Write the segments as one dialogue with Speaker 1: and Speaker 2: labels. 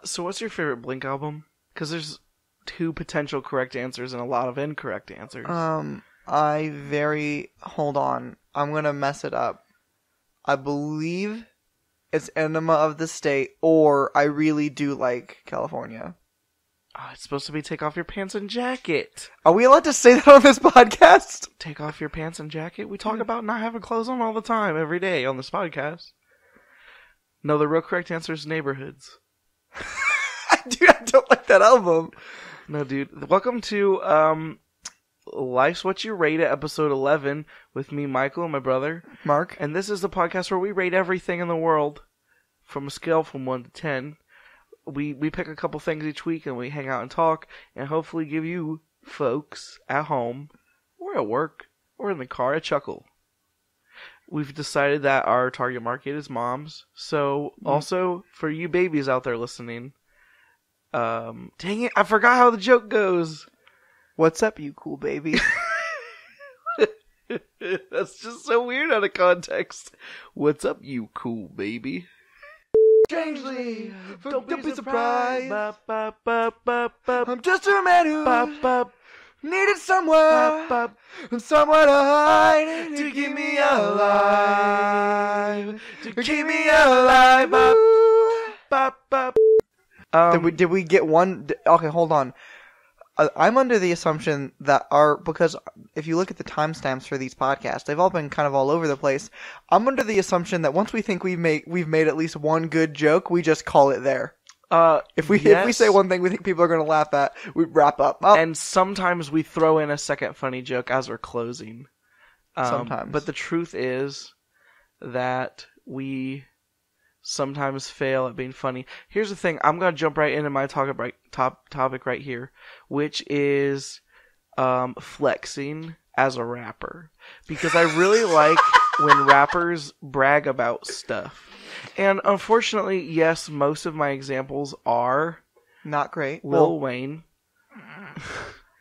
Speaker 1: So what's your favorite Blink album? Because there's 2 potential correct answers and a lot of incorrect answers.
Speaker 2: Hold on. I'm going to mess it up. I believe it's Enema of the State, or I really do like California.
Speaker 1: Oh, it's supposed to be Take Off Your Pants and Jacket.
Speaker 2: Are we allowed to say that on this podcast?
Speaker 1: Take off your pants and jacket? We talk about not having clothes on all the time, every day on this podcast. No, the real correct answer is Neighborhoods.
Speaker 2: Dude, I don't like that album.
Speaker 1: No, dude. Welcome to Life's What You Rate It, episode 11, with me, Michael, and my brother,
Speaker 2: Mark.
Speaker 1: And this is the podcast where we rate everything in the world from a scale from 1 to 10. We pick a couple things each week, and we hang out and talk, and hopefully give you folks at home, or at work, or in the car a chuckle. We've decided that our target market is moms, so also for you babies out there listening, dang it, I forgot how the joke goes.
Speaker 2: What's up, you cool baby?
Speaker 1: That's just so weird out of context. What's up, you cool baby?
Speaker 2: Strangely, don't be surprised. I'm just a man who needed somewhere to hide to keep me alive. To keep me alive. Did we get one? Okay, hold on. I'm under the assumption that because if you look at the timestamps for these podcasts, they've all been kind of all over the place. I'm under the assumption that once we think we've made at least one good joke, we just call it there. If we say one thing we think people are going to laugh at, we wrap up. Oh.
Speaker 1: And sometimes we throw in a second funny joke as we're closing.
Speaker 2: Sometimes.
Speaker 1: But the truth is that we sometimes fail at being funny. Here's the thing. I'm going to jump right into my topic right here, which is flexing as a rapper. Because I really like when rappers brag about stuff. And unfortunately, yes, most of my examples are
Speaker 2: not great.
Speaker 1: Lil Wayne.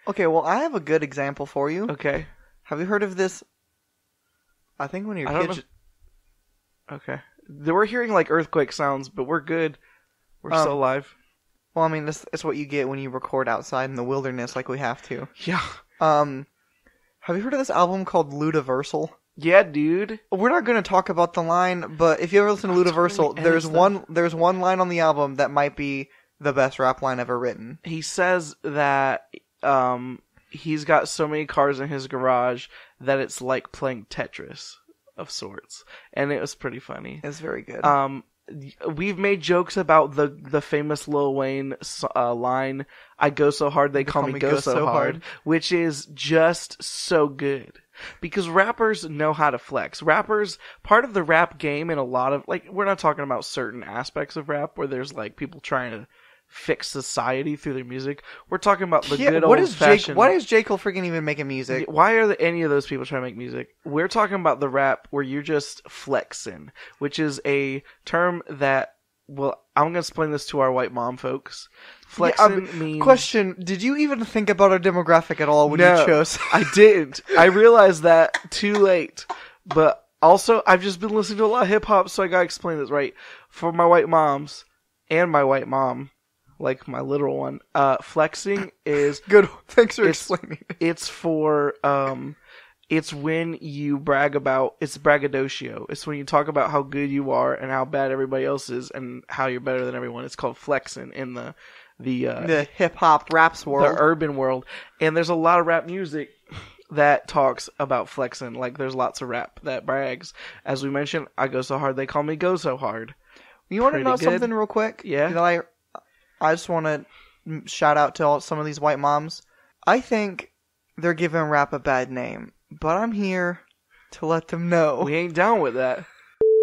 Speaker 2: Okay, well, I have a good example for you.
Speaker 1: Okay.
Speaker 2: Have you heard of this? I think when your kids...
Speaker 1: Okay. We're hearing like earthquake sounds, but we're good. We're still alive.
Speaker 2: Well, I mean, that's what you get when you record outside in the wilderness like we have to.
Speaker 1: Yeah.
Speaker 2: Have you heard of this album called Ludiversal?
Speaker 1: Yeah, dude.
Speaker 2: We're not going to talk about the line, but if you ever listen to Ludiversal, there's one line on the album that might be the best rap line ever written.
Speaker 1: He says that he's got so many cars in his garage that it's like playing Tetris of sorts, and it was pretty funny.
Speaker 2: It's very good.
Speaker 1: We've made jokes about the famous Lil Wayne line, "I go so hard they call me go so hard," which is just so good. Because rappers know how to flex. Rappers, part of the rap game in a lot of, like, we're not talking about certain aspects of rap where there's, like, people trying to fix society through their music. We're talking about the good old-fashioned...
Speaker 2: Why is J. Cole freaking even making music?
Speaker 1: Why are any of those people trying to make music? We're talking about the rap where you're just flexing, which is a term that, well, I'm going to explain this to our white mom folks. Flexing means...
Speaker 2: Question, did you even think about our demographic at all when you chose?
Speaker 1: I didn't. I realized that too late. But also, I've just been listening to a lot of hip-hop, so I gotta explain this right. For my white moms, and my white mom, like my literal one, flexing is...
Speaker 2: Good. Thanks for explaining.
Speaker 1: It's for... It's when you brag about, it's braggadocio. It's when you talk about how good you are and how bad everybody else is and how you're better than everyone. It's called flexing in the
Speaker 2: hip hop raps world,
Speaker 1: the urban world. And there's a lot of rap music that talks about flexing. Like there's lots of rap that brags. As we mentioned, I go so hard they call me go so hard.
Speaker 2: You want to know something real quick?
Speaker 1: Yeah.
Speaker 2: You know, I just want to shout out to some of these white moms. I think they're giving rap a bad name. But I'm here to let them know.
Speaker 1: We ain't down with that.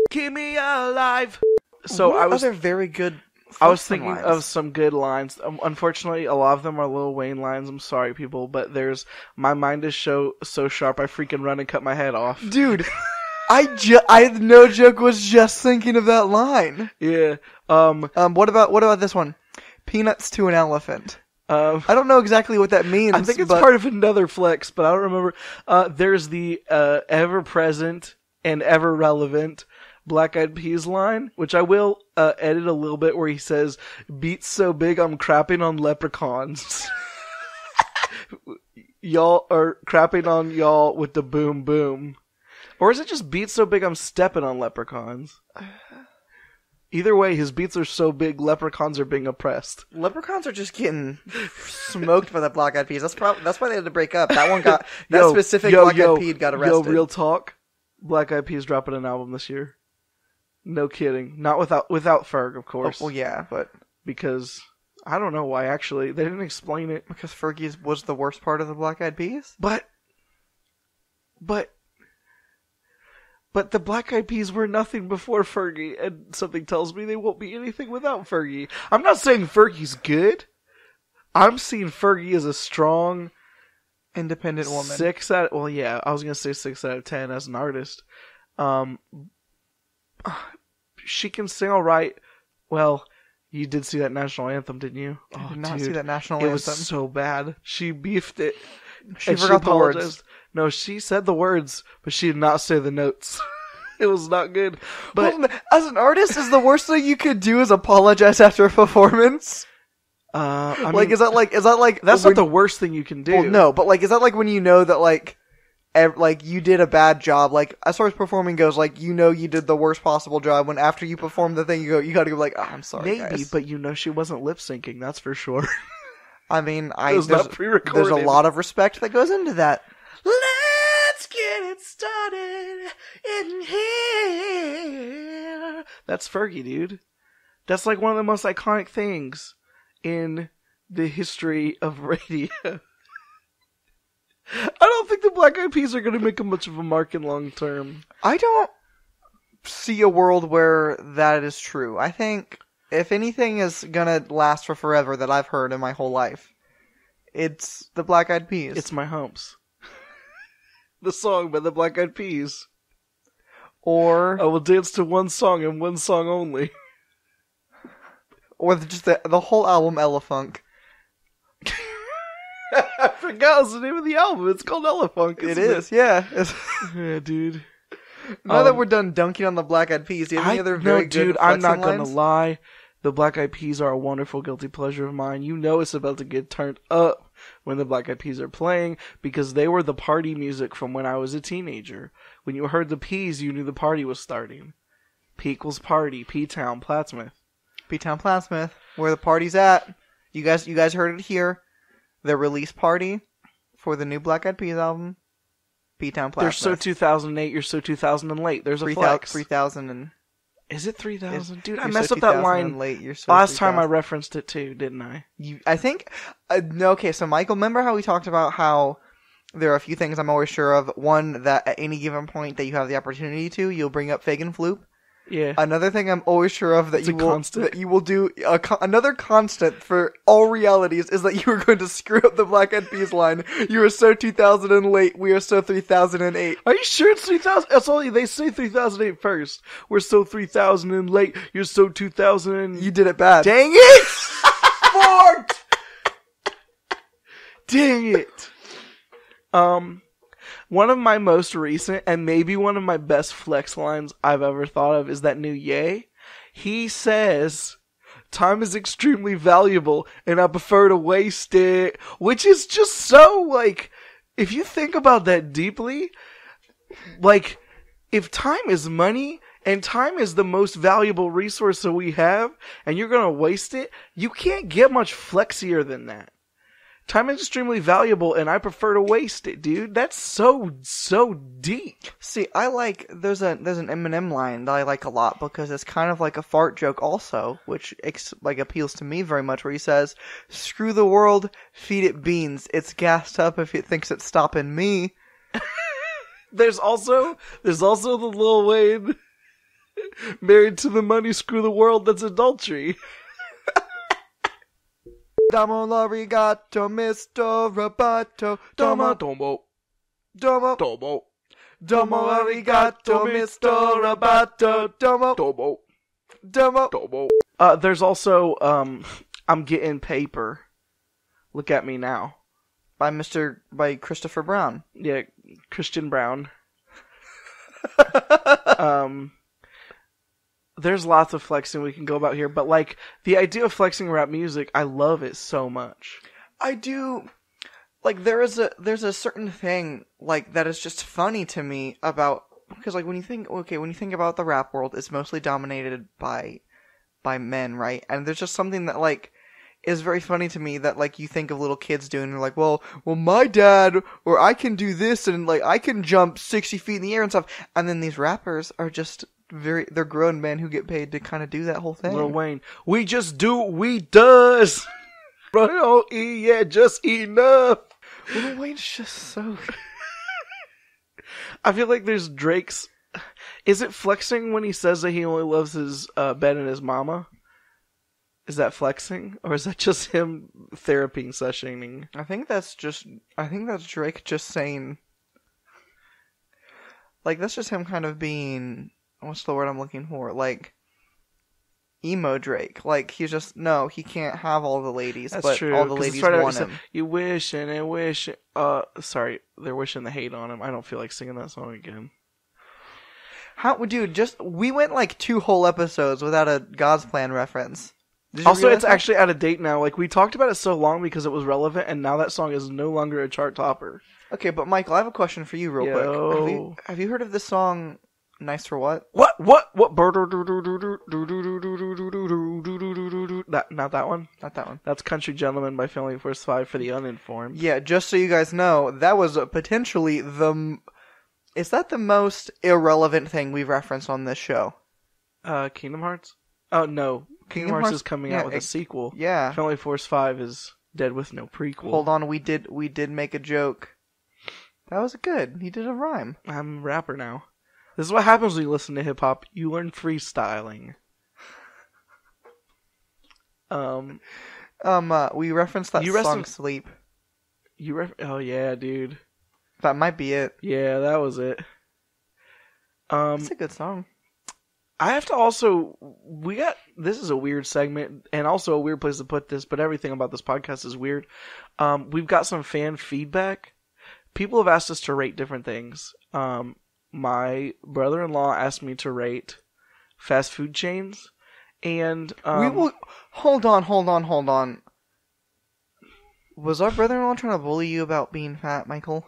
Speaker 1: Keep me alive. So
Speaker 2: other very good.
Speaker 1: I was thinking of some good lines. Unfortunately, a lot of them are Lil Wayne lines. I'm sorry, people, but there's my mind is so sharp I freaking run and cut my head off.
Speaker 2: Dude, I no joke was just thinking of that line.
Speaker 1: Yeah.
Speaker 2: What about this one? Peanuts to an elephant. I don't know exactly what that means.
Speaker 1: I think it's part of another flex, but I don't remember. There's the ever-present and ever-relevant Black Eyed Peas line, which I will edit a little bit, where he says, "Beats so big I'm crapping on leprechauns." Y'all are crapping on y'all with the boom boom. Or is it just beats so big I'm stepping on leprechauns? Either way, his beats are so big, leprechauns are being oppressed.
Speaker 2: Leprechauns are just getting smoked by the Black Eyed Peas. That's why they had to break up. That one got specific Black Eyed Peas got arrested.
Speaker 1: Yo, real talk. Black Eyed Peas dropping an album this year. No kidding. Not without Ferg, of course.
Speaker 2: Oh, well, yeah, but
Speaker 1: because I don't know why. Actually, they didn't explain it.
Speaker 2: Because Fergie was the worst part of the Black Eyed Peas.
Speaker 1: But the Black Eyed Peas were nothing before Fergie, and something tells me they won't be anything without Fergie. I'm not saying Fergie's good. I'm seeing Fergie as a strong,
Speaker 2: independent woman.
Speaker 1: 6 out. Well, yeah, I was gonna say 6 out of 10 as an artist. She can sing all right. Well, you did see that national anthem, didn't you?
Speaker 2: I did not see that national anthem.
Speaker 1: It was so bad. She beefed it.
Speaker 2: She forgot the words.
Speaker 1: No, she said the words, but she did not say the notes. It was not good. But
Speaker 2: well, as an artist, is the worst thing you could do is apologize after a performance?
Speaker 1: I
Speaker 2: mean, is that like
Speaker 1: that's not the worst thing you can do?
Speaker 2: Well, no, but like, is that like when you know that like you did a bad job? Like, as far as performing goes, like, you know you did the worst possible job. When after you perform the thing, you gotta go like, oh, I'm sorry,
Speaker 1: maybe,
Speaker 2: guys.
Speaker 1: But you know she wasn't lip syncing. That's for sure.
Speaker 2: I mean,
Speaker 1: there's
Speaker 2: a lot of respect that goes into that.
Speaker 1: Let's get it started in here. That's Fergie, dude. That's like one of the most iconic things in the history of radio. I don't think the Black Eyed Peas are going to make much of a mark in long term.
Speaker 2: I don't see a world where that is true. I think if anything is gonna last for forever that I've heard in my whole life, it's the Black Eyed Peas.
Speaker 1: It's My Humps. The song by the Black Eyed Peas.
Speaker 2: Or
Speaker 1: I will dance to one song and one song only.
Speaker 2: Or just the whole album, Elefunk.
Speaker 1: I forgot the name of the album. It's called Elefunk.
Speaker 2: It is, yeah.
Speaker 1: Yeah, dude.
Speaker 2: Now that we're done dunking on the Black Eyed Peas, do you have any other very good
Speaker 1: dude, I'm not
Speaker 2: lines?
Speaker 1: gonna lie. The Black Eyed Peas are a wonderful guilty pleasure of mine. You know it's about to get turned up when the Black Eyed Peas are playing, because they were the party music from when I was a teenager. When you heard the Peas, you knew the party was starting. Peequals Party, P-Town, Plattsmouth.
Speaker 2: P-Town, Plattsmouth, where the party's at. You guys heard it here. The release party for the new Black Eyed Peas album. P-Town, Plattsmouth.
Speaker 1: They're so 2008, you're so 2000 and late. There's a flex.
Speaker 2: 3000 and...
Speaker 1: Is it 3000? Dude, I
Speaker 2: you're
Speaker 1: messed
Speaker 2: so
Speaker 1: up that line
Speaker 2: late. You're so
Speaker 1: last
Speaker 2: 3000.
Speaker 1: time I referenced it too, didn't I?
Speaker 2: I think... no, okay, so Michael, remember how we talked about how there are a few things I'm always sure of? One, that at any given point that you have the opportunity to, you'll bring up Fag and Floop.
Speaker 1: Yeah.
Speaker 2: Another thing I'm always sure of that you will do another constant for all realities is that you are going to screw up the Black Eyed Peas line. You are so 2000 and late. We are so 3008.
Speaker 1: Are you sure it's 3000? That's only they say 3008 first. We're so 3000 and late. You're so 2000. And...
Speaker 2: You did it bad.
Speaker 1: Dang it! Fort! Dang it! One of my most recent, and maybe one of my best flex lines I've ever thought of, is that new Ye. He says, time is extremely valuable, and I prefer to waste it. Which is just so, like, if you think about that deeply, like, if time is money, and time is the most valuable resource that we have, and you're gonna waste it, you can't get much flexier than that. Time is extremely valuable, and I prefer to waste it, dude. That's so deep.
Speaker 2: See, I like there's an Eminem line that I like a lot because it's kind of like a fart joke, also, which appeals to me very much. Where he says, "Screw the world, feed it beans. It's gassed up if it thinks it's stopping me."
Speaker 1: There's also the Lil Wayne, "Married to the money, screw the world." That's adultery.
Speaker 2: Domo l'arigato, Mr. Roboto. Domo arigato, Mr. Roboto. Domo.
Speaker 1: There's also, I'm Getting Paper. Look at Me Now.
Speaker 2: By Christopher Brown.
Speaker 1: Yeah, Christian Brown. there's lots of flexing we can go about here, but like the idea of flexing rap music, I love it so much.
Speaker 2: I do. Like there's a certain thing like that is just funny to me about, because like when you think about the rap world, it's mostly dominated by men, right? And there's just something that like is very funny to me that like you think of little kids doing. They're like, well, my dad, or I can do this, and like I can jump 60 feet in the air and stuff. And then these rappers are just they're grown men who get paid to kind of do that whole thing.
Speaker 1: Lil Wayne, we just do what we does. Bro, yeah, just enough.
Speaker 2: Lil Wayne's just so.
Speaker 1: I feel like there's Drake's. Is it flexing when he says that he only loves his bed and his mama? Is that flexing, or is that just him therapy sessioning?
Speaker 2: I think that's Drake just saying. Like that's just him kind of being. What's the word I'm looking for? Like. Emo Drake. Like, he's just, no, he can't have all the ladies,
Speaker 1: That's
Speaker 2: but
Speaker 1: true,
Speaker 2: all the ladies want him.
Speaker 1: You wish and wish. Sorry, they're wishing the hate on him. I don't feel like singing that song again.
Speaker 2: We went like 2 whole episodes without a God's Plan reference.
Speaker 1: Also, it's actually out of date now. Like, we talked about it so long because it was relevant, and now that song is no longer a chart topper.
Speaker 2: Okay, but Michael, I have a question for you real quick. Have you heard of this song, Nice for What?
Speaker 1: What? Not that one?
Speaker 2: Not that one.
Speaker 1: That's Country Gentleman by Family Force 5 for the uninformed.
Speaker 2: Yeah, just so you guys know, that was potentially is that the most irrelevant thing we've referenced on this show?
Speaker 1: Kingdom Hearts? Oh, no. Kingdom Hearts is coming out with a sequel.
Speaker 2: Yeah.
Speaker 1: Family Force 5 is dead with no prequel.
Speaker 2: Hold on, we did make a joke. That was good. He did a rhyme.
Speaker 1: I'm a rapper now. This is what happens when you listen to hip hop. You learn freestyling.
Speaker 2: We referenced that song "Sleep."
Speaker 1: Oh yeah, dude.
Speaker 2: That might be it.
Speaker 1: Yeah, that was it.
Speaker 2: It's a good song.
Speaker 1: I have to also. This is a weird segment and also a weird place to put this, but everything about this podcast is weird. We've got some fan feedback. People have asked us to rate different things. My brother-in-law asked me to rate fast food chains, and
Speaker 2: we will hold on. Was our brother-in-law trying to bully you about being fat, Michael?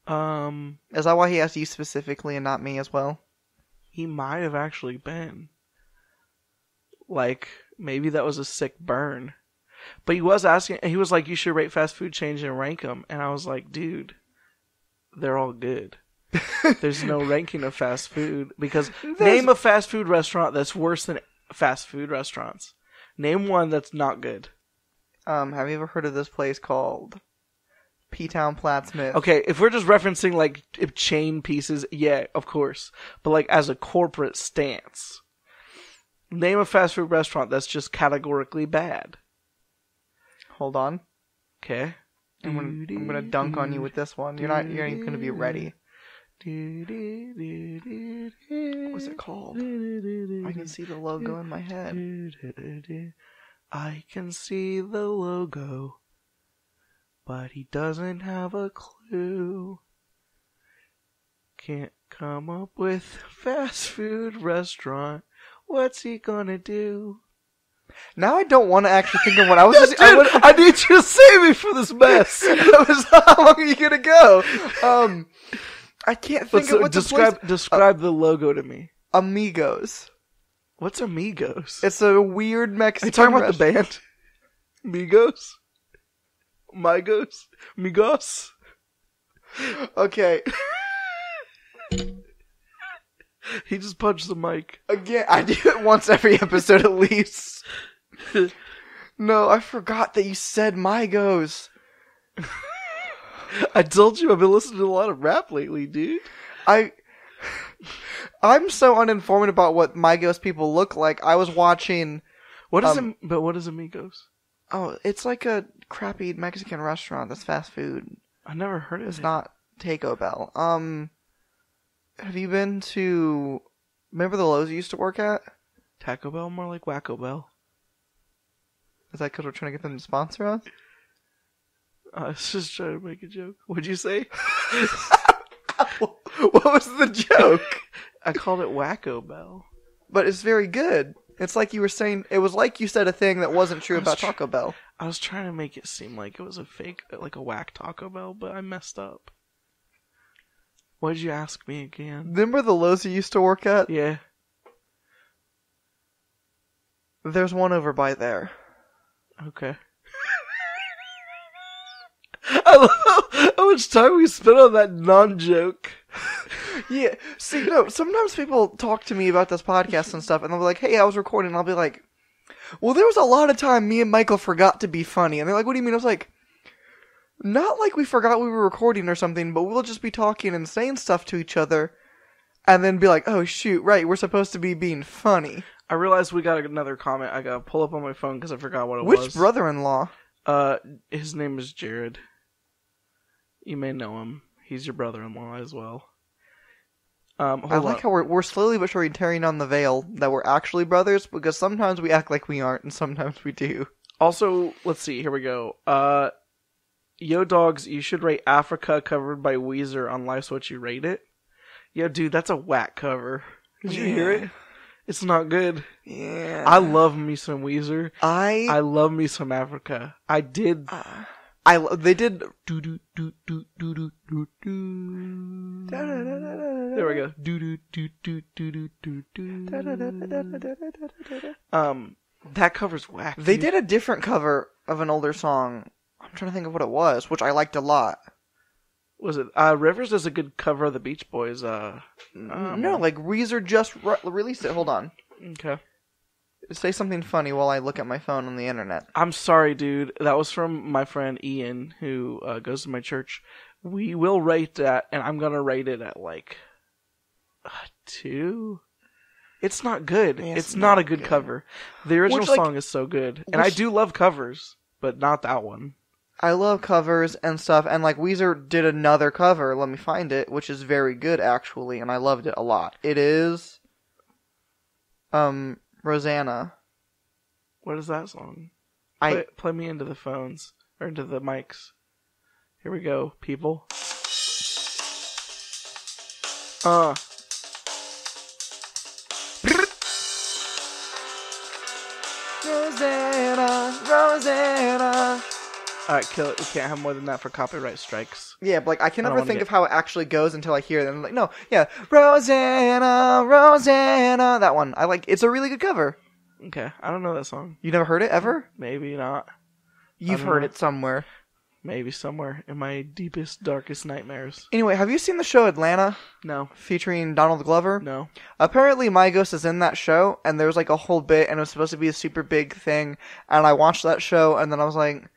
Speaker 2: Is that why he asked you specifically and not me as well?
Speaker 1: He might have actually been. Like, maybe that was a sick burn. But he was asking, he was like, you should rate fast food chains and rank them. And I was like, dude, they're all good. There's no ranking of fast food because name a fast food restaurant that's worse than fast food restaurants. Name one that's not good.
Speaker 2: Have you ever heard of this place called P-Town Plattsmouth?
Speaker 1: Okay, if we're just referencing like chain pieces, yeah, of course. But like as a corporate stance, name a fast food restaurant that's just categorically bad.
Speaker 2: Hold on.
Speaker 1: Okay.
Speaker 2: I'm gonna dunk on you with this one. You're not even gonna be ready. What's it called? I can see the logo in my head.
Speaker 1: I can see the logo, but he doesn't have a clue. Can't come up with fast food restaurant. What's he gonna do?
Speaker 2: Now I don't want to actually think of what I was.
Speaker 1: I need you to save me from this mess.
Speaker 2: How long are you gonna go? I can't think of what
Speaker 1: describe the logo to me.
Speaker 2: Amigos.
Speaker 1: What's Amigos?
Speaker 2: It's a weird Mexican.
Speaker 1: Are you talking about the band? Migos? Migos? Okay. He just punched the mic.
Speaker 2: Again, I do it once every episode at least. No, I forgot that you said Migos.
Speaker 1: I told you I've been listening to a lot of rap lately, dude.
Speaker 2: I'm so uninformed about what Migos people look like. I was watching.
Speaker 1: What is Amigos?
Speaker 2: Oh, it's like a crappy Mexican restaurant that's fast food.
Speaker 1: I never heard of it.
Speaker 2: It's not Taco Bell. Have you been to? Remember the Lowe's you used to work at?
Speaker 1: Taco Bell, more like Wacko Bell.
Speaker 2: Is that because we're trying to get them to sponsor us?
Speaker 1: I was just trying to make a joke. What'd you say?
Speaker 2: What was the joke?
Speaker 1: I called it Wacko Bell.
Speaker 2: but it's very good. It's like you were saying. It was like you said a thing that wasn't true about Taco Bell.
Speaker 1: I was trying to make it seem like it was a fake, like a whack Taco Bell, but I messed up. What did you ask me again?
Speaker 2: Remember the Lowe's you used to work at?
Speaker 1: Yeah.
Speaker 2: There's one over by there.
Speaker 1: Okay. I love how much time we spent on that non-joke.
Speaker 2: Yeah. See, no, sometimes people talk to me about this podcast and stuff, and they'll be like, hey, I was recording, and I'll be like, well, there was a lot of time me and Michael forgot to be funny. And they're like, what do you mean? I was like, not like we forgot we were recording or something, but we'll just be talking and saying stuff to each other, and then be like, oh, shoot, right, we're supposed to be being funny.
Speaker 1: I realized we got another comment. I gotta pull up on my phone because I forgot what it was.
Speaker 2: Which brother-in-law?
Speaker 1: His name is Jared. You may know him. He's your brother-in-law as well.
Speaker 2: I like how we're slowly but surely tearing down the veil that we're actually brothers, because sometimes we act like we aren't, and sometimes we do.
Speaker 1: Also, let's see. Here we go. Yo, dogs, you should rate Africa covered by Weezer on Life's What You Rate It. Yo, dude, that's a whack cover. Did you hear it? It's not good.
Speaker 2: Yeah.
Speaker 1: I love me some Weezer.
Speaker 2: I
Speaker 1: love me some Africa. I did.
Speaker 2: They did.
Speaker 1: Do do do do do do do do. There we go. Do do do do do do do do. That cover's whack.
Speaker 2: They did a different cover of an older song. I'm trying to think of what it was, which I liked a lot.
Speaker 1: Was it Rivers does a good cover of the Beach Boys?
Speaker 2: No, like Weezer just released it. Hold on.
Speaker 1: Okay.
Speaker 2: Say something funny while I look at my phone on the internet.
Speaker 1: I'm sorry, dude. That was from my friend Ian, who goes to my church. We will rate that, and I'm gonna rate it at like 2. It's not good. It's not a good cover. The original song is so good, and I do love covers, but not that one.
Speaker 2: I love covers and stuff, and like Weezer did another cover, let me find it, which is very good actually, and I loved it a lot. It is Rosanna.
Speaker 1: What is that song? Play me into the phones, or into the mics. Here we go, people. Rosanna. Alright, kill it. We can't have more than that for copyright strikes.
Speaker 2: Yeah, but like I can never think of how it actually goes until I hear it. And I'm like, no, yeah, Rosanna, Rosanna. That one. It's a really good cover.
Speaker 1: Okay, I don't know that song.
Speaker 2: You never heard it ever?
Speaker 1: Maybe not.
Speaker 2: You've heard it somewhere.
Speaker 1: Maybe somewhere in my deepest, darkest nightmares.
Speaker 2: Anyway, have you seen the show Atlanta?
Speaker 1: No.
Speaker 2: Featuring Donald Glover?
Speaker 1: No.
Speaker 2: Apparently My Ghost is in that show, and there was like a whole bit, and it was supposed to be a super big thing, and I watched that show, and then I was like,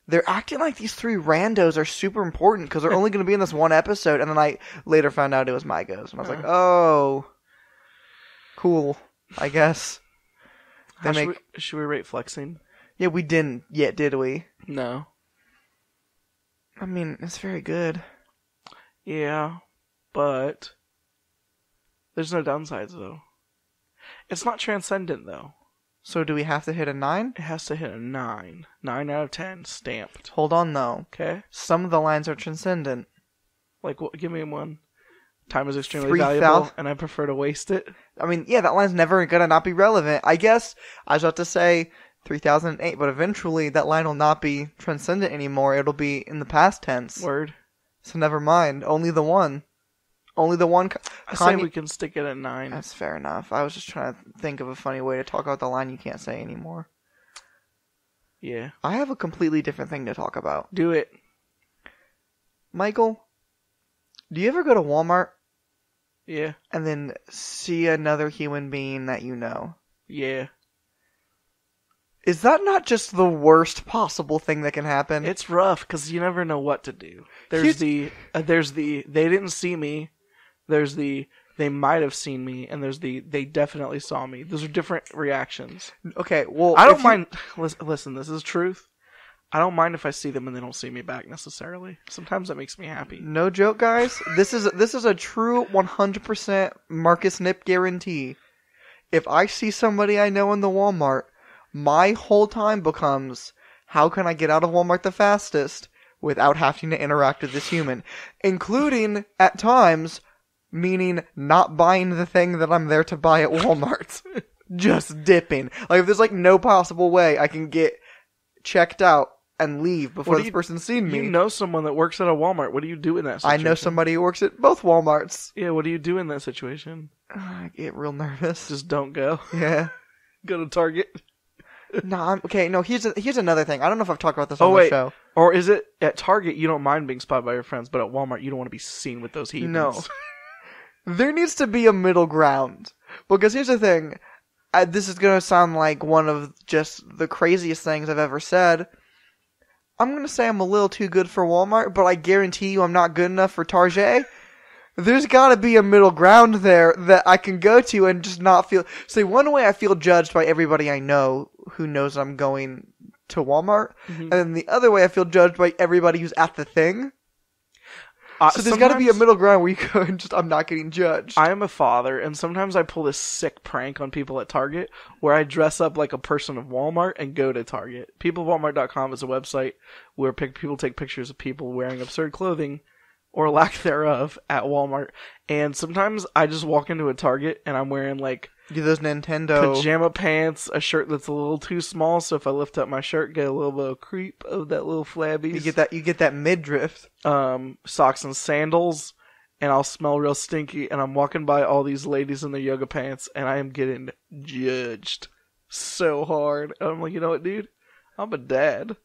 Speaker 2: they're acting like these 3 randos are super important, because they're only going to be in this one episode, and then I later found out it was My Ghost, and I was like, oh, cool, I guess.
Speaker 1: Should we rate Flexin?
Speaker 2: Yeah, we didn't yet, did we?
Speaker 1: No.
Speaker 2: I mean, it's very good.
Speaker 1: Yeah, but there's no downsides, though. It's not transcendent, though.
Speaker 2: So do we have to hit a 9?
Speaker 1: It has to hit a 9. 9 out of 10, stamped.
Speaker 2: Hold on, though.
Speaker 1: Okay.
Speaker 2: Some of the lines are transcendent.
Speaker 1: Like, give me one. Time is extremely valuable, and I prefer to waste it.
Speaker 2: I mean, yeah, that line's never gonna not be relevant. I guess I was about to say 3008, but eventually that line will not be transcendent anymore. It'll be in the past tense.
Speaker 1: Word.
Speaker 2: So never mind. Only the one. Only the one.
Speaker 1: I say we can stick it at 9.
Speaker 2: That's fair enough. I was just trying to think of a funny way to talk about the line you can't say anymore.
Speaker 1: Yeah.
Speaker 2: I have a completely different thing to talk about.
Speaker 1: Do it.
Speaker 2: Michael, do you ever go to Wal-Mart?
Speaker 1: Yeah.
Speaker 2: And then see another human being that you know?
Speaker 1: Yeah.
Speaker 2: Is that not just the worst possible thing that can happen?
Speaker 1: It's rough because you never know what to do. There's the they didn't see me. There's the they might have seen me, and there's the they definitely saw me. Those are different reactions.
Speaker 2: Okay, well,
Speaker 1: I don't mind. Listen, this is truth. I don't mind if I see them and they don't see me back necessarily. Sometimes that makes me happy.
Speaker 2: No joke, guys. This is a true 100% Marcus Nip guarantee. If I see somebody I know in the Walmart, my whole time becomes, how can I get out of Walmart the fastest without having to interact with this human? Including, at times, meaning not buying the thing that I'm there to buy at Walmart. Just dipping. Like, if there's, like, no possible way I can get checked out and leave before this person's seen me.
Speaker 1: You know someone that works at a Walmart. What do you do in that situation?
Speaker 2: I know somebody who works at both Walmarts.
Speaker 1: Yeah, what do you do in that situation?
Speaker 2: I get real nervous.
Speaker 1: Just don't go.
Speaker 2: Yeah.
Speaker 1: Go to Target.
Speaker 2: Here's another thing. I don't know if I've talked about this on the show.
Speaker 1: Or is it at Target you don't mind being spotted by your friends, but at Walmart you don't want to be seen with those heathens?
Speaker 2: No. There needs to be a middle ground. Because here's the thing. This is going to sound like one of just the craziest things I've ever said. I'm going to say I'm a little too good for Walmart, but I guarantee you I'm not good enough for Target. There's got to be a middle ground there that I can go to and just not feel... See, one way I feel judged by everybody I know who knows I'm going to Walmart, and then the other way I feel judged by everybody who's at the thing. So there's got to be a middle ground where you go and just, I'm not getting judged.
Speaker 1: I am a father, and sometimes I pull this sick prank on people at Target where I dress up like a person of Walmart and go to Target. PeopleofWalmart.com is a website where people take pictures of people wearing absurd clothing or lack thereof at Walmart. And sometimes I just walk into a Target and I'm wearing like
Speaker 2: those Nintendo
Speaker 1: pajama pants, a shirt that's a little too small, so if I lift up my shirt, get a little bit of creep of that little flabby.
Speaker 2: You get that midriff.
Speaker 1: Socks and sandals, and I'll smell real stinky, and I'm walking by all these ladies in their yoga pants, and I am getting judged so hard. And I'm like, you know what, dude? I'm a dad.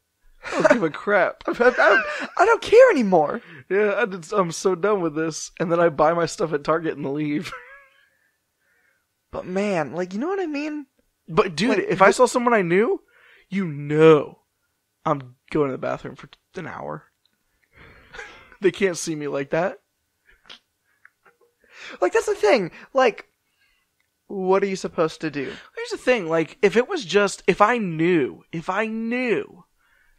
Speaker 1: I don't give a crap.
Speaker 2: I don't care anymore.
Speaker 1: Yeah, I'm so done with this. And then I buy my stuff at Target and leave.
Speaker 2: But man, like, you know what I mean?
Speaker 1: But dude, like, if I saw someone I knew, I'm going to the bathroom for an hour. They can't see me like that. Like, that's the thing. Like,
Speaker 2: what are you supposed to do?
Speaker 1: Here's the thing. Like, if I knew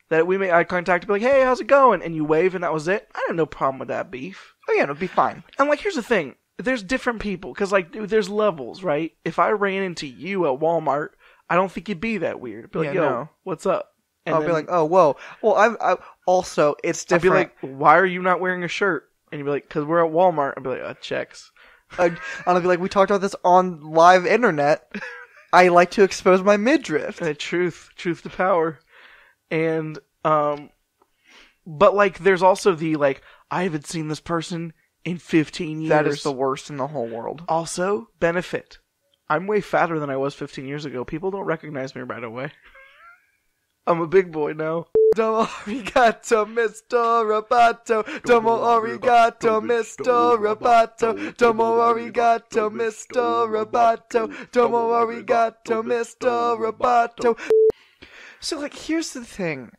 Speaker 1: that we made eye contact, to be like, hey, how's it going? And you wave and that was it, I have no problem with that beef.
Speaker 2: Oh yeah, it'll be fine.
Speaker 1: And like, here's the thing. There's different people, because, like, there's levels, right? If I ran into you at Walmart, I don't think you'd be that weird. I'd be like, yo, what's up? And
Speaker 2: I'll be like, oh, whoa. Well, I also, it's different.
Speaker 1: I'd be like, why are you not wearing a shirt? And you'd be like, because we're at Walmart. I'd be like, checks.
Speaker 2: I'll be like, we talked about this on live internet. I like to expose my midriff.
Speaker 1: Truth to power. And, but, like, there's also the, like, I haven't seen this person in 15 years.
Speaker 2: That is the worst in the whole world.
Speaker 1: Also, benefit. I'm way fatter than I was 15 years ago. People don't recognize me right away. I'm a big boy now.
Speaker 2: Domo arigato, Mr. Roboto. Domo arigato, Mr. Roboto. Domo arigato, Mr. Roboto. Domo arigato, Mr. Roboto. So, like, here's the thing.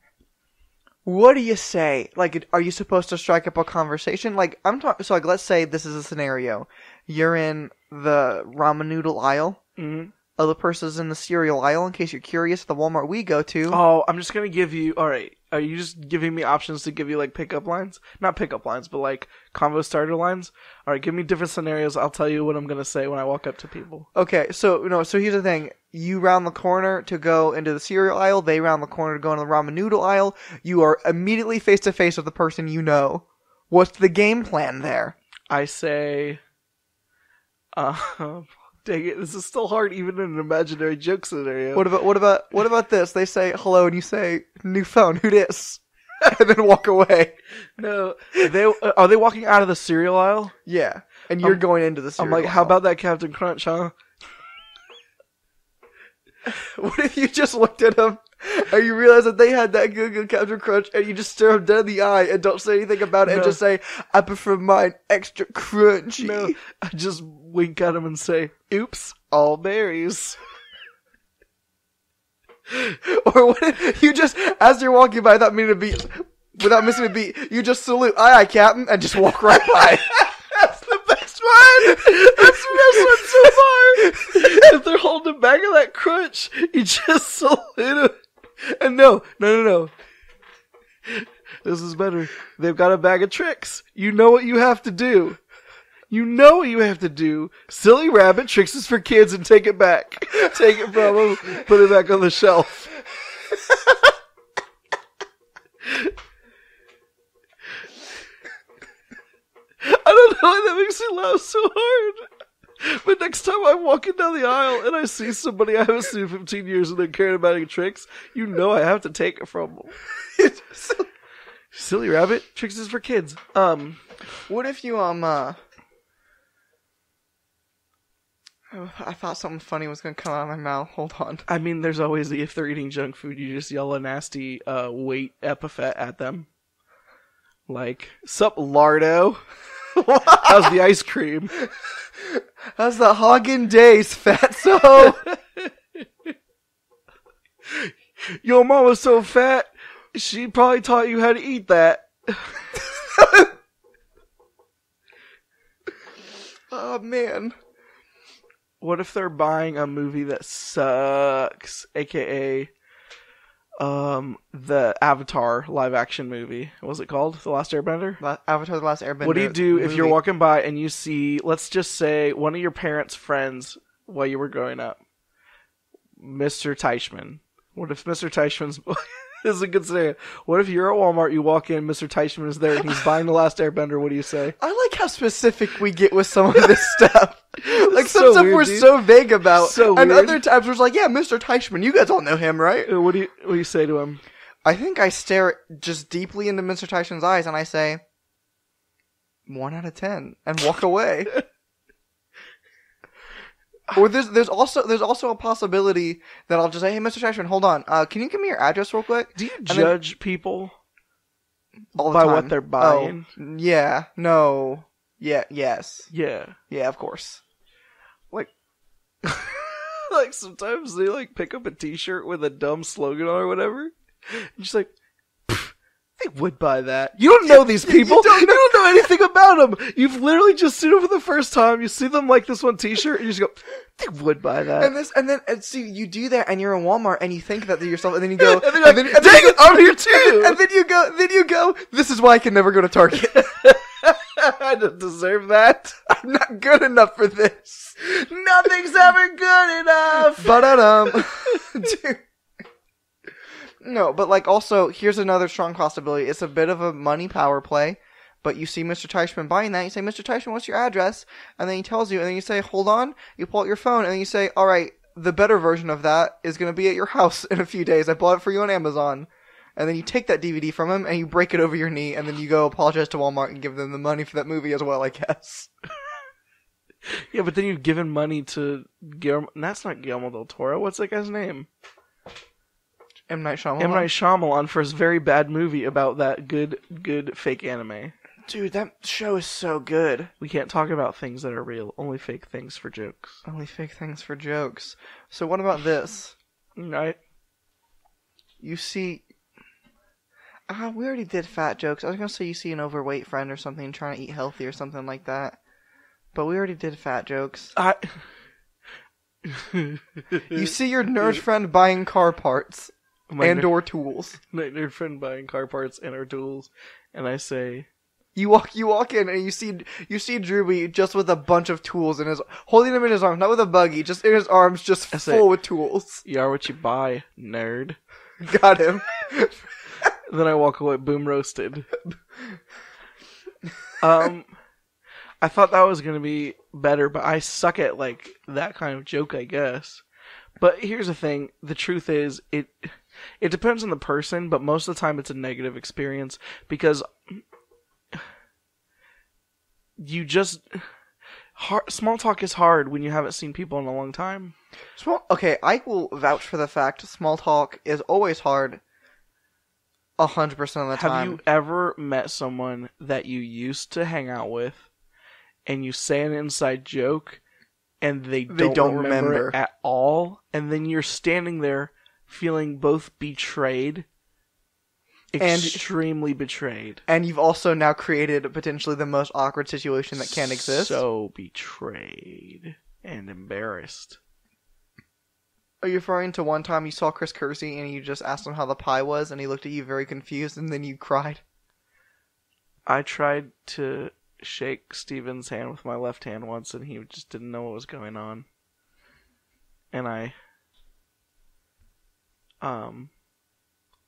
Speaker 2: What do you say? Like, are you supposed to strike up a conversation? Like, so, like, let's say this is a scenario. You're in the ramen noodle aisle.
Speaker 1: Mm-hmm.
Speaker 2: Other person's in the cereal aisle, in case you're curious, the Walmart we go to.
Speaker 1: Oh, I'm just gonna give you... Alright, are you just giving me options to give you, like, pickup lines? Not pickup lines, but, like, convo starter lines? Alright, give me different scenarios. I'll tell you what I'm gonna say when I walk up to people.
Speaker 2: Okay, so here's the thing. You round the corner to go into the cereal aisle. They round the corner to go into the ramen noodle aisle. You are immediately face to face with the person you know. What's the game plan there?
Speaker 1: I say... Dang it, this is still hard even in an imaginary joke scenario.
Speaker 2: What about this? They say hello and you say, new phone, who dis? And then walk away.
Speaker 1: No. Are they walking out of the cereal aisle?
Speaker 2: Yeah. And you're going into the cereal aisle.
Speaker 1: I'm like, how about that Captain Crunch, huh?
Speaker 2: What if you just looked at them and you realize that they had that good Captain Crunch and you just stare them dead in the eye and don't say anything about it and just say, I prefer mine extra crunchy.
Speaker 1: No, I just wink at them and say, oops, all berries.
Speaker 2: Or what if you just, as you're walking by without missing a beat, you just salute, aye, Captain, and just walk right by.
Speaker 1: That's the best one! That's the best one so far! If they're holding a bag of that crunch, you just salute them. And no. This is better. They've got a bag of tricks. You know what you have to do. Silly rabbit, tricks is for kids, and take it back. Take it from them, put it back on the shelf. I don't know why that makes me laugh so hard. But next time I'm walking down the aisle and I see somebody I haven't seen in 15 years and they're charismatic tricks, you know I have to take it from them. Silly rabbit. Tricks is for kids.
Speaker 2: What if you, I thought something funny was gonna come out of my mouth. Hold on.
Speaker 1: I mean, there's always the, if they're eating junk food, you just yell a nasty, weight epithet at them. Like, sup, Lardo? How's the ice cream?
Speaker 2: How's the Haagen-Dazs, fatso?
Speaker 1: Your mama's so fat, she probably taught you how to eat that.
Speaker 2: Oh, man.
Speaker 1: What if they're buying a movie that sucks, aka the Avatar live action movie? What was it called? The Last Airbender?
Speaker 2: Avatar: The Last Airbender.
Speaker 1: What do you do
Speaker 2: movie.
Speaker 1: if you're walking by and you see, let's just say, one of your parents' friends while you were growing up? Mr. Teichman. What if Mr. Teichman's... This is a good scenario. What if you're at Walmart, you walk in, Mr. Teichman is there, and he's buying The Last Airbender, what do you say?
Speaker 2: I like how specific we get with some of this stuff. Like, some
Speaker 1: so
Speaker 2: stuff
Speaker 1: weird,
Speaker 2: we're
Speaker 1: dude.
Speaker 2: so vague about.
Speaker 1: So
Speaker 2: and
Speaker 1: weird.
Speaker 2: other times we're like, yeah, Mr. Teichman, you guys all know him, right?
Speaker 1: What do you say to him?
Speaker 2: I think I stare just deeply into Mr. Teichman's eyes and I say, 1 out of 10, and walk away. Or there's also a possibility that I'll just say, hey, Mr. Teichman, hold on. Can you give me your address real quick?
Speaker 1: Do you judge people
Speaker 2: all the
Speaker 1: by
Speaker 2: time.
Speaker 1: what they're buying?
Speaker 2: Oh, yeah. No. Yeah. Yes.
Speaker 1: Yeah.
Speaker 2: Yeah, of course.
Speaker 1: Like, like sometimes they like pick up a t-shirt with a dumb slogan on or whatever. And just like, they would buy that. You don't know these people. You don't know anything about them. You've literally just seen them for the first time. You see them like this one t-shirt and you just go, they would buy that.
Speaker 2: And see, you do that and you're in Walmart and you think that to yourself and then you go,
Speaker 1: and then you're like, dang it, I'm here too.
Speaker 2: And then you go, this is why I can never go to Target.
Speaker 1: I don't deserve that.
Speaker 2: I'm not good enough for this.
Speaker 1: Nothing's ever good enough.
Speaker 2: But dude. No, but like also, here's another strong possibility. It's a bit of a money power play, but you see Mr. Teichman buying that, you say, Mr. Teichman, what's your address? And then he tells you, and then you say, hold on, you pull out your phone, and then you say, alright, the better version of that is going to be at your house in a few days. I bought it for you on Amazon. And then you take that DVD from him, and you break it over your knee, and then you go apologize to Walmart and give them the money for that movie as well, I guess.
Speaker 1: Yeah, but then you've given money to Guillermo. That's not Guillermo del Toro. What's that guy's name?
Speaker 2: M. Night Shyamalan.
Speaker 1: M. Night Shyamalan for his very bad movie about that good fake anime.
Speaker 2: Dude, that show is so good.
Speaker 1: We can't talk about things that are real. Only fake things for jokes.
Speaker 2: Only fake things for jokes. So what about this?
Speaker 1: Right?
Speaker 2: You see... we already did fat jokes. I was going to say you see an overweight friend or something trying to eat healthy or something like that. But we already did fat jokes. You see your nerd friend buying car parts. Or tools. My
Speaker 1: nerd friend buying car parts and or tools. And I say...
Speaker 2: You walk in and you see Drewby just with a bunch of tools in his... Holding them in his arms, not with a buggy, just in his arms, just full with tools.
Speaker 1: You are what you buy, nerd.
Speaker 2: Got him.
Speaker 1: Then I walk away, boom roasted. I thought that was going to be better, but I suck at, like, that kind of joke, I guess. But here's the thing. The truth is, it depends on the person, but most of the time it's a negative experience because you just... small talk is hard when you haven't seen people in a long time.
Speaker 2: Okay, I will vouch for the fact small talk is always hard 100% of the time.
Speaker 1: Have you ever met someone that you used to hang out with and you say an inside joke and they don't remember it at all, and then you're standing there feeling both betrayed, extremely betrayed.
Speaker 2: And you've also now created potentially the most awkward situation that can exist.
Speaker 1: So betrayed and embarrassed.
Speaker 2: Are you referring to one time you saw Chris Kersey and you just asked him how the pie was and he looked at you very confused and then you cried?
Speaker 1: I tried to shake Steven's hand with my left hand once and he just didn't know what was going on. And I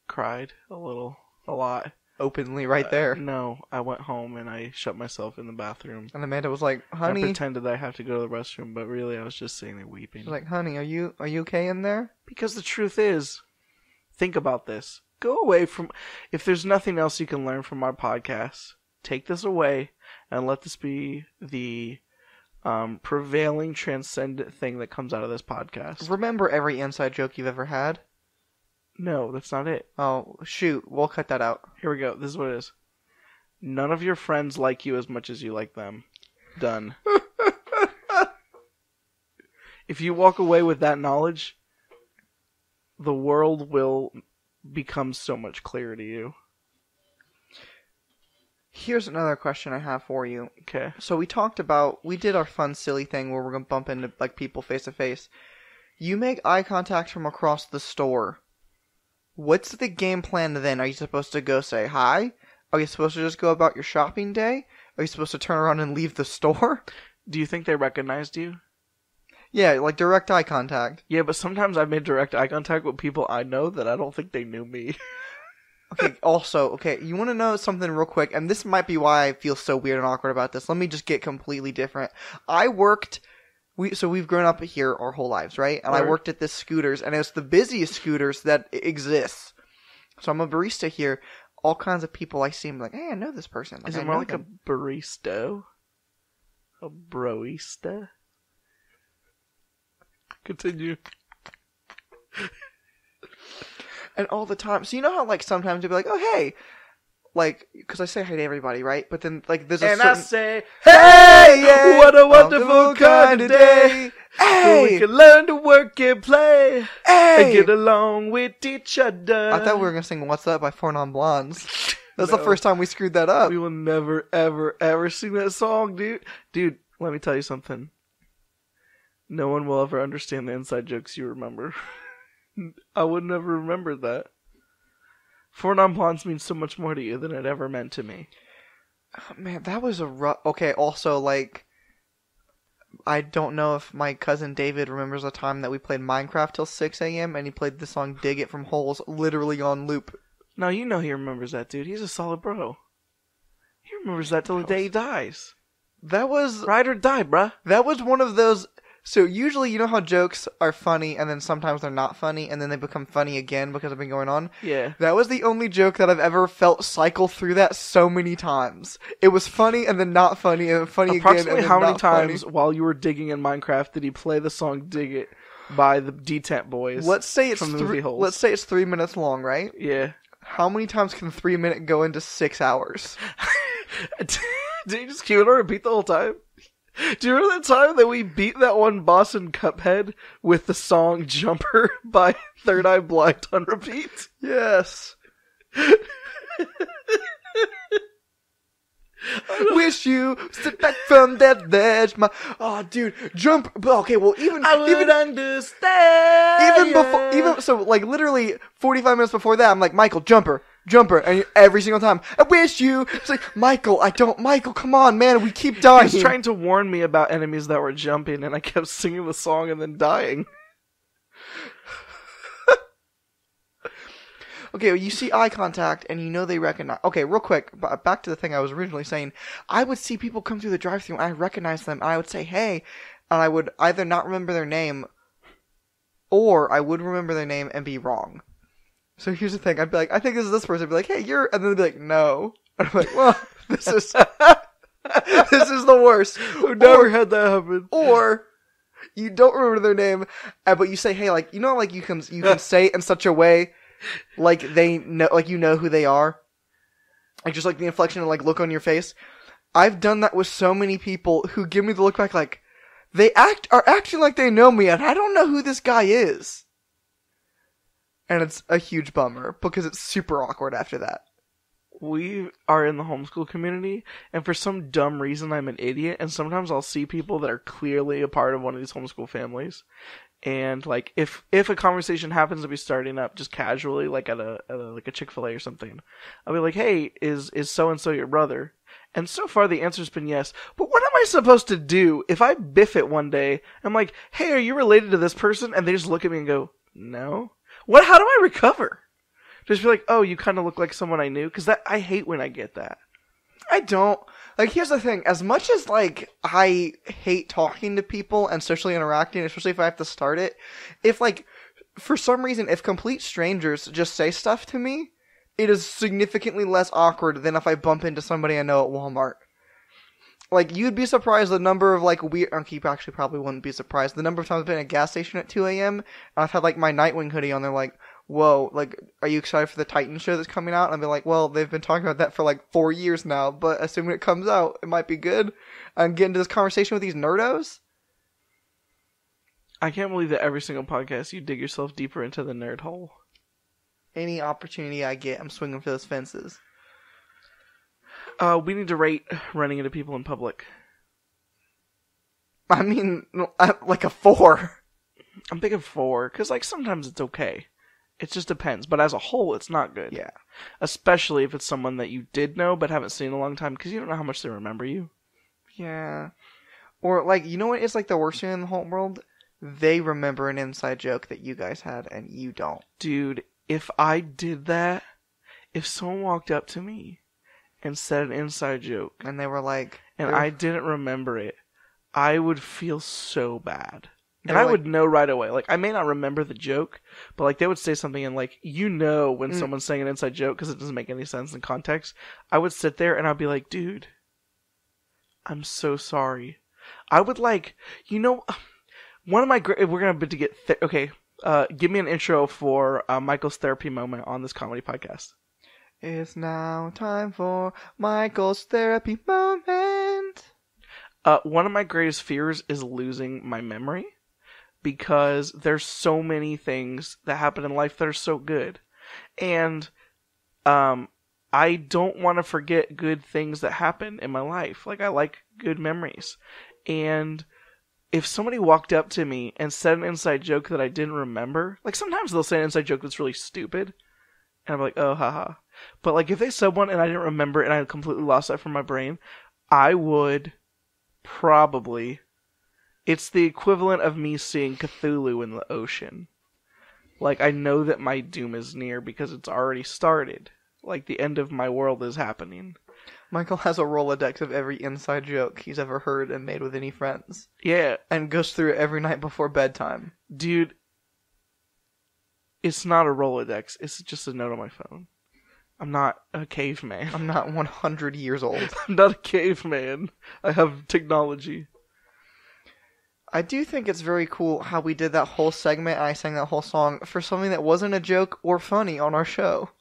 Speaker 1: cried a lot.
Speaker 2: openly right there.
Speaker 1: No, I went home and I shut myself in the bathroom.
Speaker 2: And Amanda was like,
Speaker 1: I
Speaker 2: honey.
Speaker 1: pretended I have to go to the restroom, but really I was just sitting there weeping.
Speaker 2: She was like, honey, are you okay in there?
Speaker 1: Because the truth is, think about this. Go away from... If there's nothing else you can learn from our podcast, take this away and let this be the prevailing, transcendent thing that comes out of this podcast.
Speaker 2: Remember every inside joke you've ever had?
Speaker 1: No, that's not it.
Speaker 2: Oh, shoot. We'll cut that out.
Speaker 1: Here we go. This is what it is. None of your friends like you as much as you like them. Done. If you walk away with that knowledge, the world will become so much clearer to you.
Speaker 2: Here's another question I have for you.
Speaker 1: Okay.
Speaker 2: So we did our fun, silly thing where we're going to bump into like people face to face. You make eye contact from across the store. What's the game plan then? Are you supposed to go say hi? Are you supposed to just go about your shopping day? Are you supposed to turn around and leave the store?
Speaker 1: Do you think they recognized you?
Speaker 2: Yeah, like direct eye contact.
Speaker 1: Yeah, but sometimes I've made direct eye contact with people I know that I don't think they knew me.
Speaker 2: Okay, you want to know something real quick? And this might be why I feel so weird and awkward about this. Let me just get completely different. We've grown up here our whole lives, right? And I worked at this Scooters, and it's the busiest Scooters that exists. So I'm a barista here. All kinds of people I see, I'm like, hey, I know this person.
Speaker 1: Is it more like a barista? A broista? Continue.
Speaker 2: And all the time. So you know how, like, sometimes you'll be like, oh, hey. Like, because I say hi to everybody, right? But then, like, there's a certain...
Speaker 1: I say, hey, yeah, what a wonderful kind of day.
Speaker 2: Hey!
Speaker 1: We can learn to work and play.
Speaker 2: Hey!
Speaker 1: And get along with each other.
Speaker 2: I thought we were going to sing What's That by Four Non-Blondes. That's the first time we screwed that up.
Speaker 1: We will never, ever, ever sing that song, dude. Dude, let me tell you something. No one will ever understand the inside jokes you remember. I would never remember that. Four Non-Blondes means so much more to you than it ever meant to me.
Speaker 2: Oh, man, that was a rough... Okay, also, like... I don't know if my cousin David remembers a time that we played Minecraft till 6 a.m. and he played the song Dig It from Holes literally on loop.
Speaker 1: No, you know he remembers that, dude. He's a solid bro. He remembers that till the day he dies.
Speaker 2: That was...
Speaker 1: Ride or die, bruh.
Speaker 2: That was one of those... So usually, you know how jokes are funny and then sometimes they're not funny and then they become funny again because they've been going on?
Speaker 1: Yeah.
Speaker 2: That was the only joke that I've ever felt cycle through that so many times. It was funny and then not funny and then funny again and then
Speaker 1: Approximately how many
Speaker 2: not
Speaker 1: times
Speaker 2: funny.
Speaker 1: while you were digging in Minecraft did he play the song Dig It by the D-Tent Boys?
Speaker 2: Let's say it's
Speaker 1: from the movie Holes.
Speaker 2: Let's say it's 3 minutes long, right?
Speaker 1: Yeah.
Speaker 2: How many times can 3 minute go into 6 hours?
Speaker 1: Did you just cue it or repeat the whole time? Do you remember that time that we beat that one boss in Cuphead with the song Jumper by Third Eye Blind on repeat?
Speaker 2: Yes. Wish you sit back from that ledge, oh, dude, jump. Okay, well,
Speaker 1: I would understand.
Speaker 2: Even so, like literally 45 minutes before that, I'm like, Michael, jumper, and every single time, I wish you. It's like, Michael, come on, man, we keep dying.
Speaker 1: He was trying to warn me about enemies that were jumping, and I kept singing the song and then dying.
Speaker 2: Okay, well, you see eye contact, and you know they recognize... Okay, real quick, back to the thing I was originally saying. I would see people come through the drive-thru, and I recognize them, and I would say, hey, and I would either not remember their name, or I would remember their name and be wrong. So here's the thing, I'd be like, I think this is this person. I'd be like, hey, you're... And then they'd be like, no. And I'm like, well, this is... this is the worst.
Speaker 1: I've never had that happen.
Speaker 2: Or... You don't remember their name, but you say, hey, like, you know, like, you can say it in such a way... Like they know, like you know who they are, like just like the inflection and like look on your face. I've done that with so many people who give me the look back, like they are acting like they know me, and I don't know who this guy is, and it's a huge bummer because it's super awkward after that.
Speaker 1: We are in the homeschool community, and for some dumb reason, I'm an idiot, and sometimes I'll see people that are clearly a part of one of these homeschool families. And like, if a conversation happens to be starting up just casually, like at a Chick-fil-A or something, I'll be like, "Hey, is so and so your brother?" And so far the answer's been yes. But what am I supposed to do if I biff it one day? I'm like, "Hey, are you related to this person?" And they just look at me and go, "No." How do I recover? Just be like, oh, you kind of look like someone I knew. Because I hate when I get that.
Speaker 2: I don't. Like, here's the thing. As much as, like, I hate talking to people and socially interacting, especially if I have to start it, if, like, for some reason, if complete strangers just say stuff to me, it is significantly less awkward than if I bump into somebody I know at Walmart. Like, you'd be surprised the number of, like, weird... Okay, you actually probably wouldn't be surprised. The number of times I've been at a gas station at 2 a.m., and I've had, like, my Nightwing hoodie on, they're like, whoa, like, are you excited for the Titan show that's coming out? And I'll be like, well, they've been talking about that for, like, 4 years now, but assuming it comes out, it might be good. And get into this conversation with these nerdos?
Speaker 1: I can't believe that every single podcast you dig yourself deeper into the nerd hole.
Speaker 2: Any opportunity I get, I'm swinging for those fences.
Speaker 1: We need to rate running into people in public.
Speaker 2: I mean, like a 4.
Speaker 1: I'm thinking 4, because, like, sometimes it's okay. It just depends. But as a whole, it's not good.
Speaker 2: Yeah.
Speaker 1: Especially if it's someone that you did know but haven't seen in a long time, because you don't know how much they remember you.
Speaker 2: Yeah. Or, like, you know what is, like, the worst thing in the whole world? They remember an inside joke that you guys had, and you don't.
Speaker 1: Dude, if I did that, if someone walked up to me and said an inside joke,
Speaker 2: and they were like...
Speaker 1: and I didn't remember it, I would feel so bad. And I would know right away. Like, I may not remember the joke, but, like, they would say something and, like, you know when someone's saying an inside joke because it doesn't make any sense in context. I would sit there and I'd be like, dude, I'm so sorry. I would, like, you know, one of my great... We're going to get... okay, give me an intro for Michael's therapy moment on this comedy podcast.
Speaker 2: It's now time for Michael's therapy moment.
Speaker 1: One of my greatest fears is losing my memory because there's so many things that happen in life that are so good. And I don't want to forget good things that happen in my life. Like, I like good memories. And if somebody walked up to me and said an inside joke that I didn't remember, like, sometimes they'll say an inside joke that's really stupid, and I'm like, oh, haha. But, like, if they said one and I didn't remember it and I completely lost that from my brain, I would probably... It's the equivalent of me seeing Cthulhu in the ocean. Like, I know that my doom is near because it's already started. Like, the end of my world is happening.
Speaker 2: Michael has a Rolodex of every inside joke he's ever heard and made with any friends.
Speaker 1: Yeah.
Speaker 2: And goes through it every night before bedtime.
Speaker 1: Dude, it's not a Rolodex. It's just a note on my phone. I'm not a caveman.
Speaker 2: I'm not 100 years old.
Speaker 1: I'm not a caveman. I have technology.
Speaker 2: I do think it's very cool how we did that whole segment and I sang that whole song for something that wasn't a joke or funny on our show.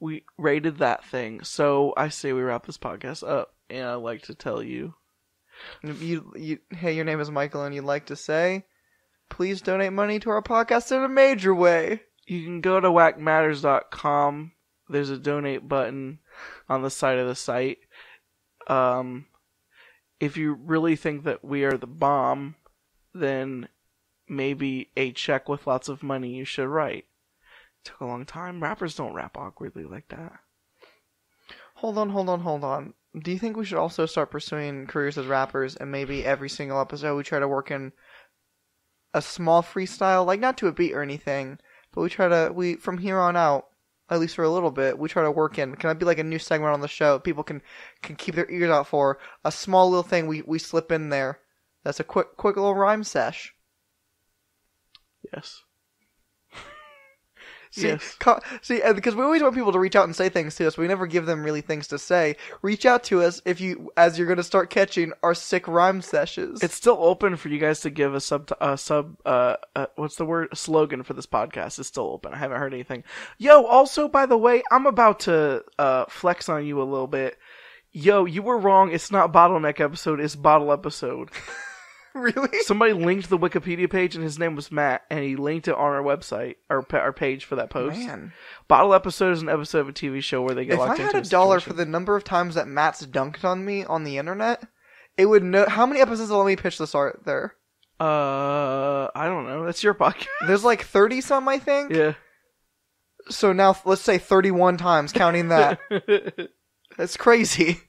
Speaker 1: We rated that thing, so I say we wrap this podcast up, and I'd like to tell you...
Speaker 2: Hey, your name is Michael, and you'd like to say, please donate money to our podcast in a major way.
Speaker 1: You can go to WackMatters.com. There's a donate button on the side of the site. If you really think that we are the bomb, then maybe a check with lots of money you should write. It took a long time. Rappers don't rap awkwardly like that.
Speaker 2: Hold on. Do you think we should also start pursuing careers as rappers and maybe every single episode we try to work in a small freestyle, like not to a beat or anything, but we from here on out, at least for a little bit, we try to work in. Can that be like a new segment on the show? People can keep their ears out for a small little thing we slip in there. That's a quick little rhyme sesh.
Speaker 1: Yes.
Speaker 2: Yes. Because we always want people to reach out and say things to us, but we never give them really things to say. Reach out to us as you're going to start catching our sick rhyme sessions.
Speaker 1: It's still open for you guys to give a what's the word? A slogan for this podcast. It's still open. I haven't heard anything. Yo, also, by the way, I'm about to flex on you a little bit. Yo, you were wrong. It's not bottleneck episode. It's bottle episode.
Speaker 2: Really?
Speaker 1: Somebody linked the Wikipedia page, and his name was Matt, and he linked it on our website, our page for that post.
Speaker 2: Man.
Speaker 1: Bottle episode is an episode of a TV show where they get locked into
Speaker 2: If I had $1 for the number of times that Matt's dunked on me on the internet, it would know... How many episodes will let me pitch this art there?
Speaker 1: I don't know. That's your podcast.
Speaker 2: There's like 30-some, I think?
Speaker 1: Yeah.
Speaker 2: So now, let's say 31 times, counting that. That's crazy.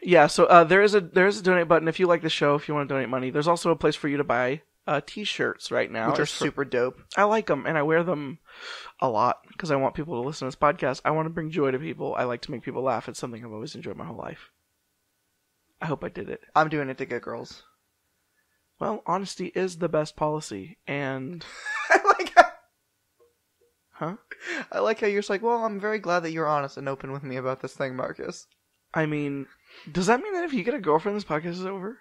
Speaker 1: Yeah, so there is a donate button if you like the show, if you want to donate money. There's also a place for you to buy t-shirts right now.
Speaker 2: Which are super dope.
Speaker 1: I like them, and I wear them a lot because I want people to listen to this podcast. I want to bring joy to people. I like to make people laugh. It's something I've always enjoyed my whole life. I hope I did it.
Speaker 2: I'm doing it to get girls.
Speaker 1: Well, honesty is the best policy, and...
Speaker 2: I like how you're just like, well, I'm very glad that you're honest and open with me about this thing, Marcus.
Speaker 1: I mean, does that mean that if you get a girlfriend, this podcast is over?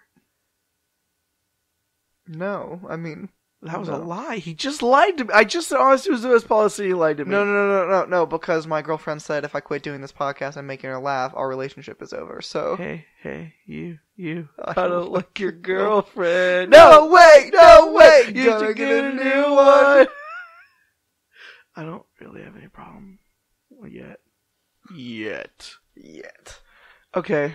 Speaker 2: No, I mean...
Speaker 1: That was a lie. He just lied to me. I just said honesty was the best policy. He lied to me.
Speaker 2: No, because my girlfriend said if I quit doing this podcast and making her laugh, our relationship is over, so...
Speaker 1: Hey, you. I don't like your girlfriend.
Speaker 2: No way!
Speaker 1: You should get a new one! I don't really have any problem yet. Okay.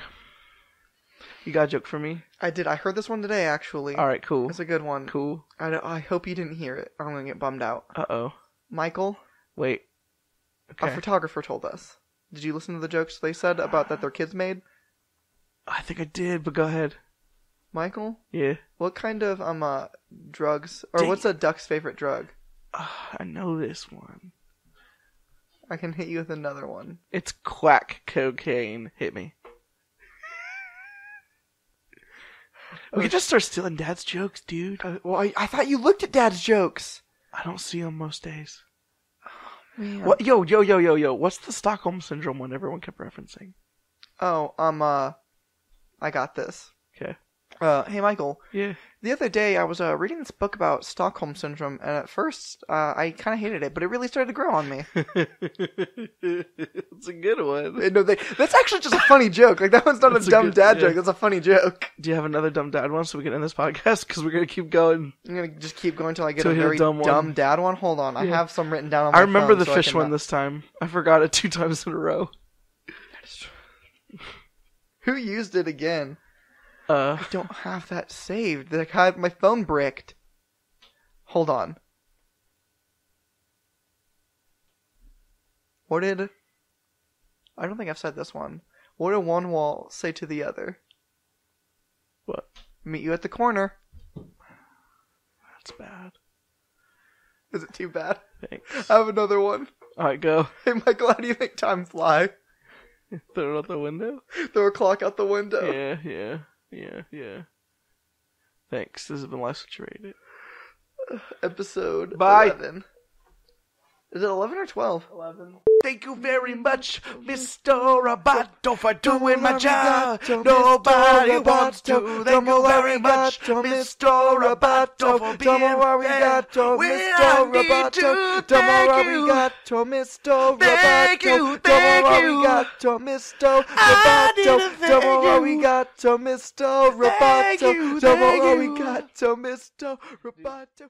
Speaker 1: You got a joke for me?
Speaker 2: I did. I heard this one today, actually.
Speaker 1: Alright, cool.
Speaker 2: It's a good one.
Speaker 1: Cool.
Speaker 2: I hope you didn't hear it, or I'm gonna get bummed out.
Speaker 1: Uh-oh.
Speaker 2: Michael?
Speaker 1: Wait. Okay.
Speaker 2: A photographer told us. Did you listen to the jokes they said about that their kids made?
Speaker 1: I think I did, but go ahead.
Speaker 2: Michael?
Speaker 1: Yeah?
Speaker 2: What kind of, drugs, or what's a duck's favorite drug?
Speaker 1: I know this one.
Speaker 2: I can hit you with another one.
Speaker 1: It's quack cocaine. Hit me. We could just start stealing Dad's jokes, dude.
Speaker 2: Well, I thought you looked at Dad's jokes.
Speaker 1: I don't see them most days.
Speaker 2: Oh, man.
Speaker 1: What? Yo. What's the Stockholm Syndrome one everyone kept referencing?
Speaker 2: Oh, I got this.
Speaker 1: Okay.
Speaker 2: Hey, Michael.
Speaker 1: Yeah.
Speaker 2: The other day, I was reading this book about Stockholm Syndrome, and at first, I kind of hated it, but it really started to grow on me.
Speaker 1: It's a good one.
Speaker 2: No, that's actually just a funny joke. Like, that one's not a dumb dad joke. That's a funny joke.
Speaker 1: Do you have another dumb dad one so we can end this podcast? Because we're going to keep going.
Speaker 2: I'm going to just keep going until I get a very dumb dad one. Hold on. I have some written down on my phone.
Speaker 1: I remember the fish one this time. I forgot it 2 times in a row.
Speaker 2: Who used it again?
Speaker 1: I
Speaker 2: don't have that saved. I had my phone bricked. Hold on. I don't think I've said this one. What did one wall say to the other?
Speaker 1: What?
Speaker 2: Meet you at the corner.
Speaker 1: That's bad.
Speaker 2: Is it too bad?
Speaker 1: Thanks.
Speaker 2: I have another one.
Speaker 1: Alright, go.
Speaker 2: Hey, Michael, how do you think time fly?
Speaker 1: Throw it out the window?
Speaker 2: Throw a clock out the window.
Speaker 1: Yeah. Thanks. This has been Life's What You Rated.
Speaker 2: Episode 11. Is it 11 or 12?
Speaker 1: 11. Thank you very much, Mr. Roboto, for doing my job. Nobody wants to. Thank you very much, Mr. Roboto, for being there when I need to. Thank you. Thank you. I need to thank you.
Speaker 2: Mr. Roboto.